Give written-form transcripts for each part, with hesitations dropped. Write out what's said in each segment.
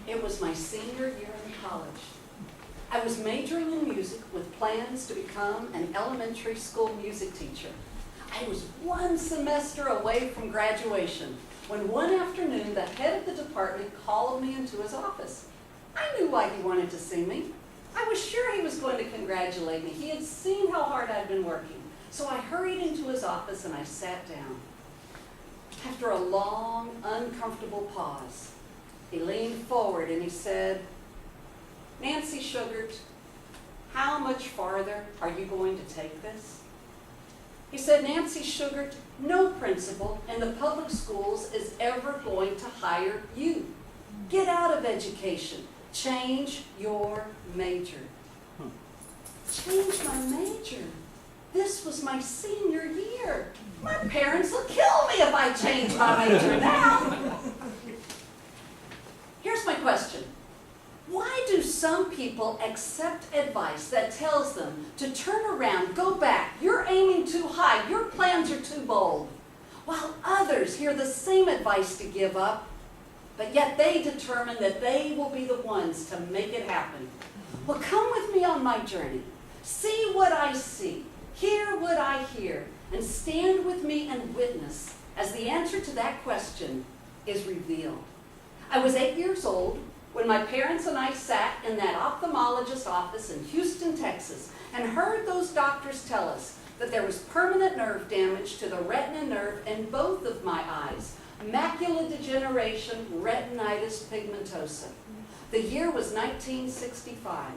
It was my senior year in college. I was majoring in music with plans to become an elementary school music teacher. I was one semester away from graduation when one afternoon the head of the department called me into his office. I knew why he wanted to see me. I was sure he was going to congratulate me. He had seen how hard I'd been working. So I hurried into his office and I sat down. After a long, uncomfortable pause, he leaned forward and he said, "Nancy Sugart, how much farther are you going to take this?" He said, "Nancy Sugart, no principal in the public schools is ever going to hire you. Get out of education. Change your major." Change my major? This was my senior year. My parents will kill me if I change my major now. Here's my question. Why do some people accept advice that tells them to turn around, go back, you're aiming too high, your plans are too bold, while others hear the same advice to give up, but yet they determine that they will be the ones to make it happen? Well, come with me on my journey. See what I see, hear what I hear, and stand with me and witness as the answer to that question is revealed. I was 8 years old when my parents and I sat in that ophthalmologist's office in Houston, Texas, and heard those doctors tell us that there was permanent nerve damage to the retina nerve in both of my eyes, macular degeneration, retinitis pigmentosa. The year was 1965.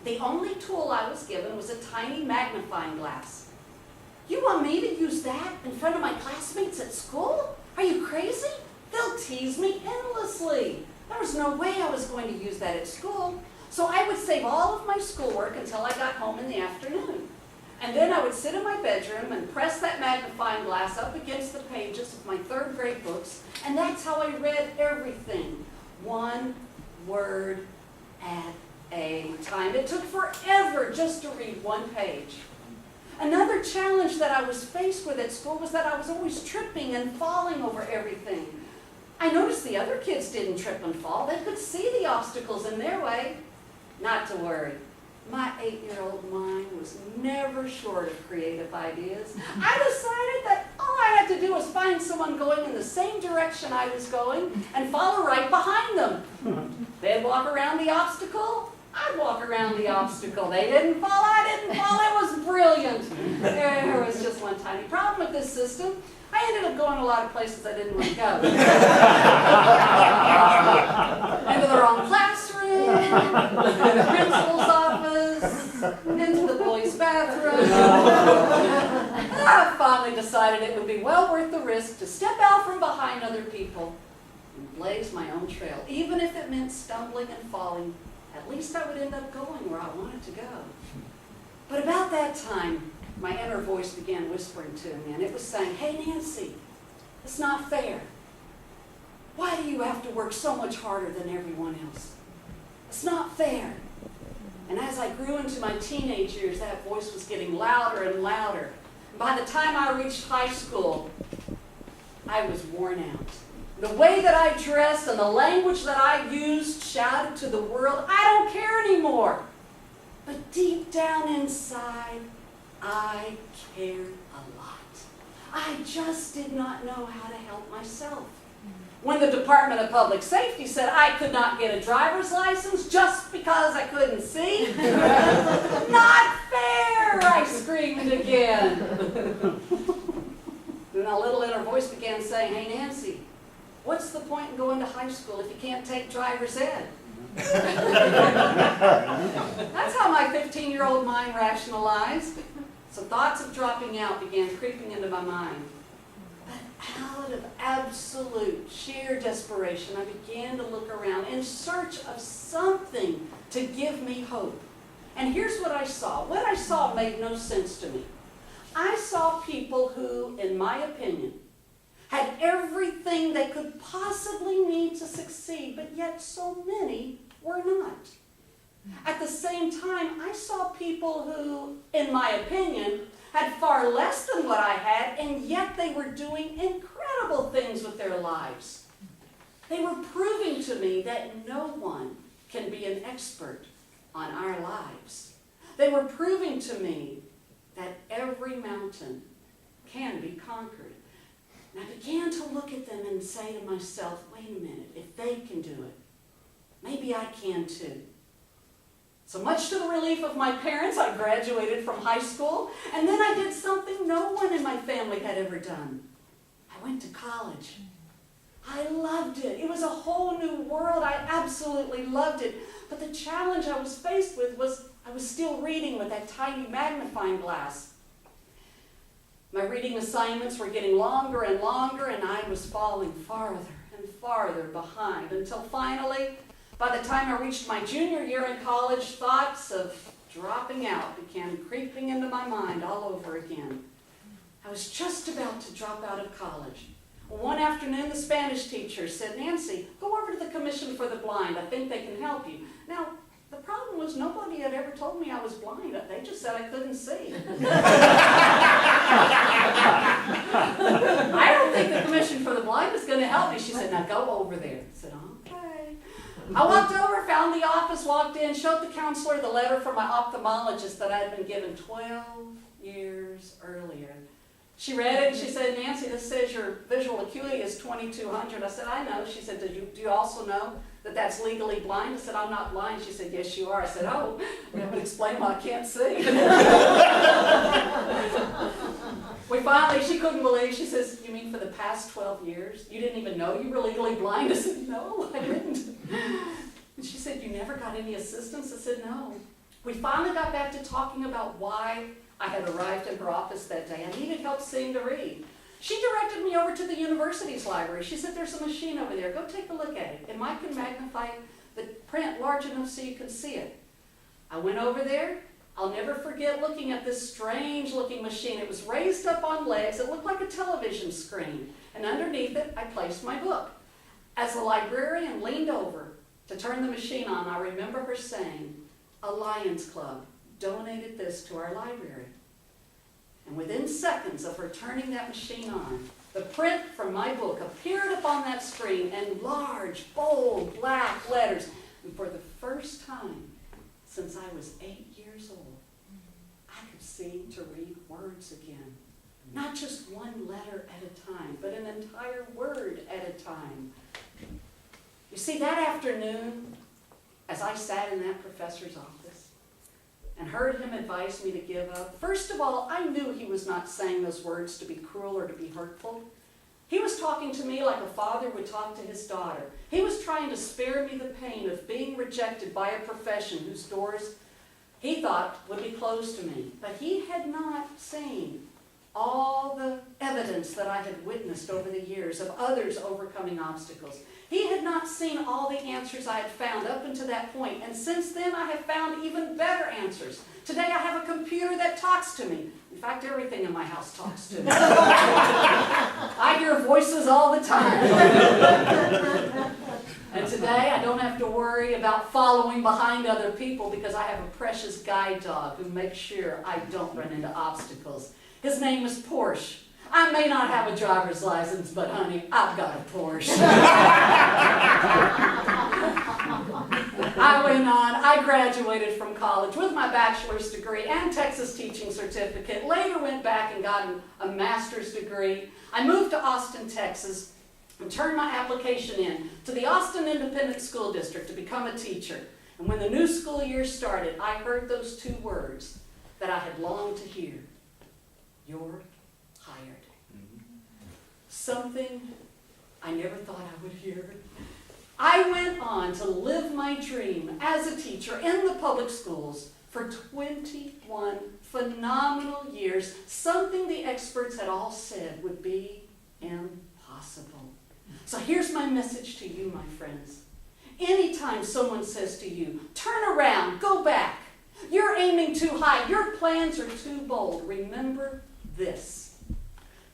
The only tool I was given was a tiny magnifying glass. You want me to use that in front of my classmates at school? Are you crazy? They'll tease me endlessly. There was no way I was going to use that at school. So I would save all of my schoolwork until I got home in the afternoon. And then I would sit in my bedroom and press that magnifying glass up against the pages of my third grade books, and that's how I read everything, one word at a time. It took forever just to read one page. Another challenge that I was faced with at school was that I was always tripping and falling over everything. I noticed the other kids didn't trip and fall. They could see the obstacles in their way. Not to worry. My 8-year-old mind was never short of creative ideas. I decided that all I had to do was find someone going in the same direction I was going and follow right behind them. They'd walk around the obstacle, I'd walk around the obstacle. They didn't fall, I didn't fall. It was brilliant. There was just one tiny problem with this system. I ended up going a lot of places I didn't want to go. Into the wrong classroom, into the principal's office, into the boys' bathroom. I finally decided it would be well worth the risk to step out from behind other people and blaze my own trail. Even if it meant stumbling and falling, at least I would end up going where I wanted to go. But about that time, my inner voice began whispering to me, and it was saying, "Hey, Nancy, it's not fair. Why do you have to work so much harder than everyone else? It's not fair." And as I grew into my teenage years, that voice was getting louder and louder. By the time I reached high school, I was worn out. The way that I dressed and the language that I used shouted to the world, "I don't care anymore." But deep down inside, I cared a lot. I just did not know how to help myself. When the Department of Public Safety said I could not get a driver's license just because I couldn't see, "Not fair!" I screamed again. Then a little inner voice began saying, "Hey, Nancy, what's the point in going to high school if you can't take driver's ed?" That's how my 15-year-old mind rationalized. So thoughts of dropping out began creeping into my mind. But out of absolute, sheer desperation, I began to look around in search of something to give me hope. And here's what I saw. What I saw made no sense to me. I saw people who, in my opinion, had everything they could possibly need to succeed, but yet so many were not. At the same time, I saw people who, in my opinion, had far less than what I had, and yet they were doing incredible things with their lives. They were proving proving to me that no one can be an expert on our lives. They were proving to me that every mountain can be conquered. And I began to look at them and say to myself, wait a minute, if they can do it, maybe I can too. So much to the relief of my parents, I graduated from high school, and then I did something no one in my family had ever done. I went to college. I loved it. It was a whole new world. I absolutely loved it. But the challenge I was faced with was I was still reading with that tiny magnifying glass. My reading assignments were getting longer and longer, and I was falling farther and farther behind until finally, by the time I reached my junior year in college, thoughts of dropping out began creeping into my mind all over again. I was just about to drop out of college. One afternoon, the Spanish teacher said, Nancy, go over to the Commission for the Blind. I think they can help you. Now, the problem was nobody had ever told me I was blind. They just said I couldn't see. I don't think the Commission for the Blind is going to help me. She said, now go over there. I said, okay. I walked over, found the office, walked in, showed the counselor the letter from my ophthalmologist that I had been given 12 years earlier. She read it and she said, Nancy, this says your visual acuity is 2200. I said, I know. She said, do you also know that that's legally blind? I said, I'm not blind. She said, yes, you are. I said, oh, that would explain why I can't see. She couldn't believe. She says, you mean for the past 12 years? You didn't even know you were legally blind? I said, no, I didn't. And she said, you never got any assistance? I said, no. We finally got back to talking about why I had arrived in her office that day. I needed help seeing to read. She directed me over to the university's library. She said, there's a machine over there. Go take a look at it. It might can magnify the print large enough so you can see it. I went over there. I'll never forget looking at this strange-looking machine. It was raised up on legs. It looked like a television screen. And underneath it, I placed my book. As the librarian leaned over to turn the machine on, I remember her saying, a Lions Club donated this to our library. And within seconds of her turning that machine on, the print from my book appeared upon that screen in large, bold, black letters. And for the first time since I was 8 years old, I could see to read words again. Not just one letter at a time, but an entire word at a time. You see, that afternoon, as I sat in that professor's office and heard him advise me to give up, first of all, I knew he was not saying those words to be cruel or to be hurtful. He was talking to me like a father would talk to his daughter. He was trying to spare me the pain of being rejected by a profession whose doors he thought would be closed to me. But he had not seen all the evidence that I had witnessed over the years of others overcoming obstacles. He had not seen all the answers I had found up until that point, and since then I have found even better answers. Today I have a computer that talks to me. In fact, everything in my house talks to me. I hear voices all the time. And today I don't have to worry about following behind other people because I have a precious guide dog who makes sure I don't run into obstacles. His name is Porsche. I may not have a driver's license, but honey, I've got a Porsche. I went on. I graduated from college with my bachelor's degree and Texas teaching certificate. Later went back and got a master's degree. I moved to Austin, Texas, and turned my application in to the Austin Independent School District to become a teacher. And when the new school year started, I heard those two words that I had longed to hear. You're hired. Something I never thought I would hear. I went on to live my dream as a teacher in the public schools for 21 phenomenal years, something the experts had all said would be impossible. So here's my message to you, my friends. Anytime someone says to you, turn around, go back, you're aiming too high, your plans are too bold, remember this.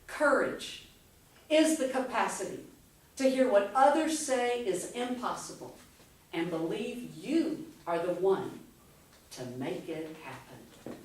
Courage is the capacity to hear what others say is impossible and believe you are the one to make it happen.